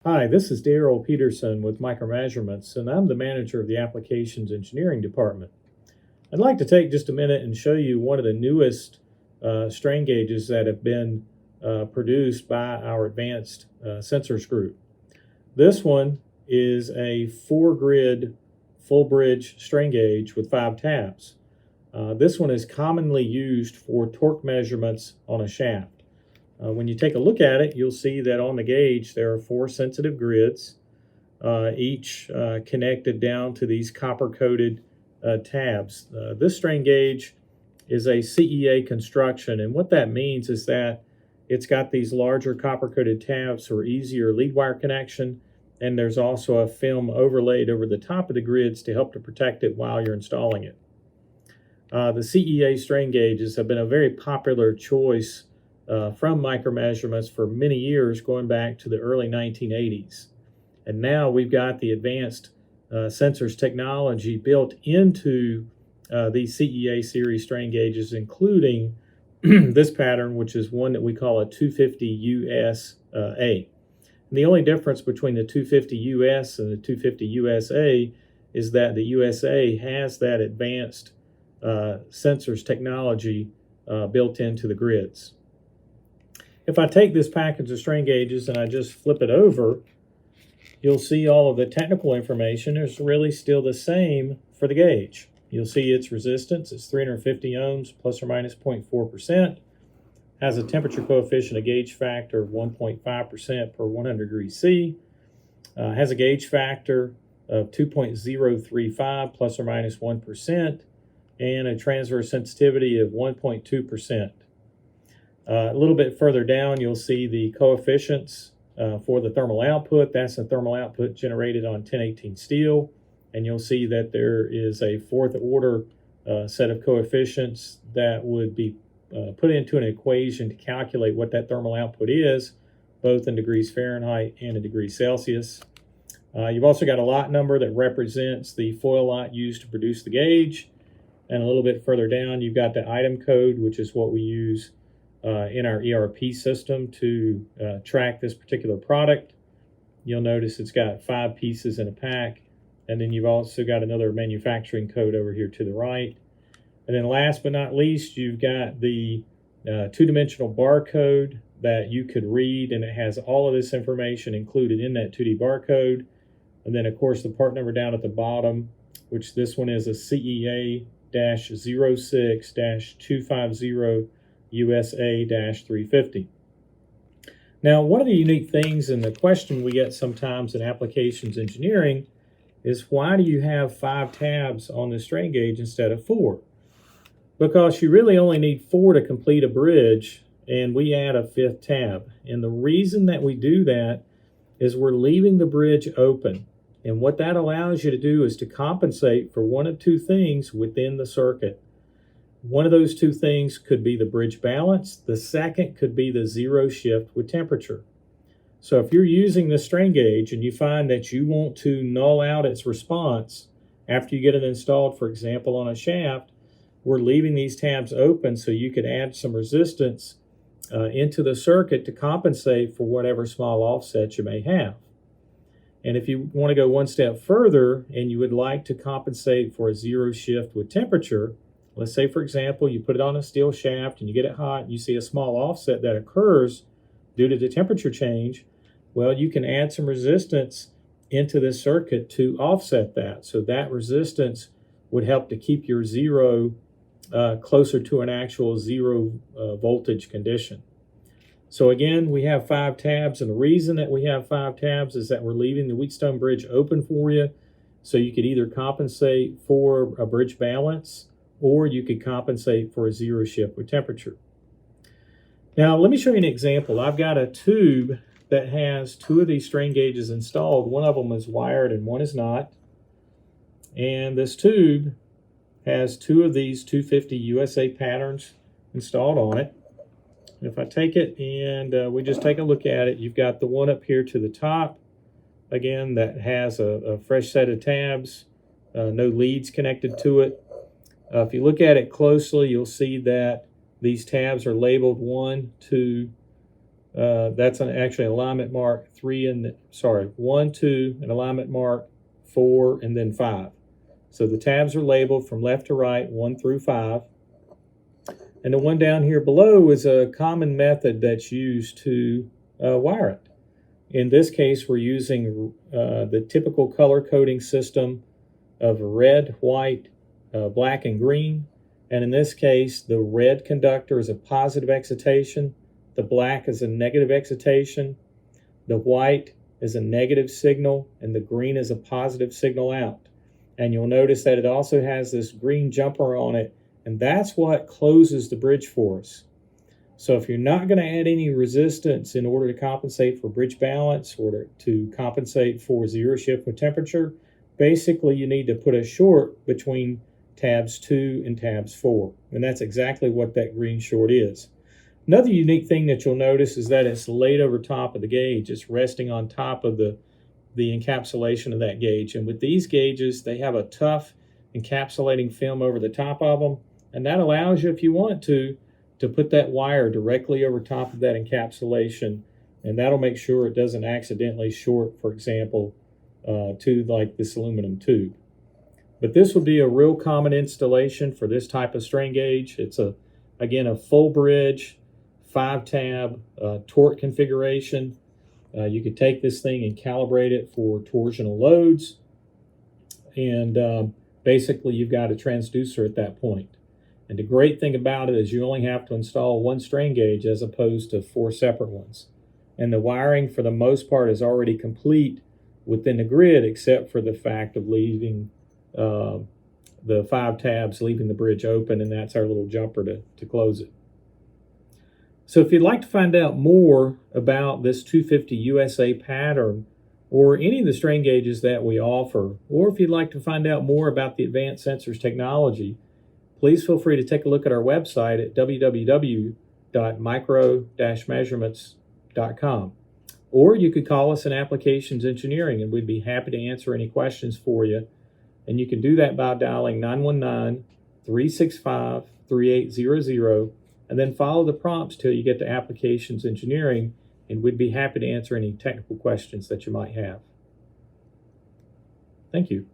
Hi, this is Darryl Peterson with Micromeasurements, and I'm the manager of the Applications Engineering Department. I'd like to take just a minute and show you one of the newest strain gauges that have been produced by our Advanced Sensors group. This one is a 4-grid full bridge strain gauge with 5 tabs. This one is commonly used for torque measurements on a shaft. When you take a look at it, you'll see that on the gauge there are 4 sensitive grids, each connected down to these copper-coated tabs. This strain gauge is a CEA construction, and what that means is that it's got these larger copper-coated tabs for easier lead wire connection, and there's also a film overlaid over the top of the grids to help to protect it while you're installing it. The CEA strain gauges have been a very popular choice from Micromeasurements for many years, going back to the early 1980s. And now we've got the Advanced Sensors Technology built into these CEA series strain gauges, including this pattern, which is one that we call a 250 USA. And the only difference between the 250 US and the 250 USA is that the USA has that advanced sensors technology built into the grids. If I take this package of strain gauges and I just flip it over, you'll see all of the technical information is really still the same for the gauge. You'll see its resistance is 350 ohms plus or minus 0.4%, has a temperature coefficient, a gauge factor of 1.5% per 100 degrees C, has a gauge factor of 2.035 plus or minus 1%, and a transverse sensitivity of 1.2%. A little bit further down, you'll see the coefficients for the thermal output. That's the thermal output generated on 1018 steel. And you'll see that there is a 4th order set of coefficients that would be put into an equation to calculate what that thermal output is, both in degrees Fahrenheit and in degrees Celsius. You've also got a lot number that represents the foil lot used to produce the gauge. And a little bit further down, you've got the item code, which is what we use in our ERP system to track this particular product. You'll notice it's got 5 pieces in a pack, and then you've also got another manufacturing code over here to the right. And then last but not least, you've got the 2-dimensional barcode that you could read, and it has all of this information included in that 2D barcode. And then of course the part number down at the bottom, which this one is a CEA-06-250 USA-350. Now, one of the unique things and the question we get sometimes in applications engineering is, why do you have 5 tabs on the strain gauge instead of 4? Because you really only need 4 to complete a bridge, and we add a 5th tab. And the reason that we do that is we're leaving the bridge open. And what that allows you to do is to compensate for one of 2 things within the circuit. One of those 2 things could be the bridge balance. The second could be the zero shift with temperature. So if you're using the strain gauge and you find that you want to null out its response after you get it installed, for example, on a shaft, we're leaving these tabs open so you could add some resistance into the circuit to compensate for whatever small offset you may have. And if you want to go one step further and you would like to compensate for a zero shift with temperature, let's say, for example, you put it on a steel shaft and you get it hot and you see a small offset that occurs due to the temperature change. Well, you can add some resistance into this circuit to offset that. So that resistance would help to keep your zero closer to an actual zero voltage condition. So again, we have 5 tabs, and the reason that we have 5 tabs is that we're leaving the Wheatstone Bridge open for you, so you could either compensate for a bridge balance or you could compensate for a zero shift with temperature. Now, let me show you an example. I've got a tube that has 2 of these strain gauges installed. One of them is wired and one is not. And this tube has 2 of these 250 USA patterns installed on it. If I take it and we just take a look at it, you've got the one up here to the top, again, that has a fresh set of tabs, no leads connected to it. If you look at it closely, you'll see that these tabs are labeled 1, 2, That's actually alignment mark 1, 2, and alignment mark 4, and then 5. So the tabs are labeled from left to right, 1 through 5. And the one down here below is a common method that's used to wire it. In this case, we're using the typical color coding system of red, white, black, and green. And in this case, the red conductor is a positive excitation, the black is a negative excitation, the white is a negative signal, and the green is a positive signal out. And you'll notice that it also has this green jumper on it, and that's what closes the bridge for us. So if you're not going to add any resistance in order to compensate for bridge balance or to compensate for zero shift with temperature, basically you need to put a short between tabs 2 and tabs 4. And that's exactly what that green short is. Another unique thing that you'll notice is that it's laid over top of the gauge. It's resting on top of the encapsulation of that gauge. And with these gauges, they have a tough encapsulating film over the top of them. And that allows you, if you want to put that wire directly over top of that encapsulation. And that'll make sure it doesn't accidentally short, for example, to like this aluminum tube. But this would be a real common installation for this type of strain gauge. It's again a full bridge, 5-tab torque configuration. You could take this thing and calibrate it for torsional loads. And basically you've got a transducer at that point. And the great thing about it is you only have to install one strain gauge as opposed to 4 separate ones. And the wiring for the most part is already complete within the grid, except for the fact of leaving the 5 tabs, leaving the bridge open, and that's our little jumper to close it. So if you'd like to find out more about this 250 USA pattern or any of the strain gauges that we offer, or if you'd like to find out more about the Advanced Sensors Technology, please feel free to take a look at our website at www.micro-measurements.com. Or you could call us in Applications Engineering, and we'd be happy to answer any questions for you. And you can do that by dialing 919-365-3800, and then follow the prompts till you get to Applications Engineering, and we'd be happy to answer any technical questions that you might have. Thank you.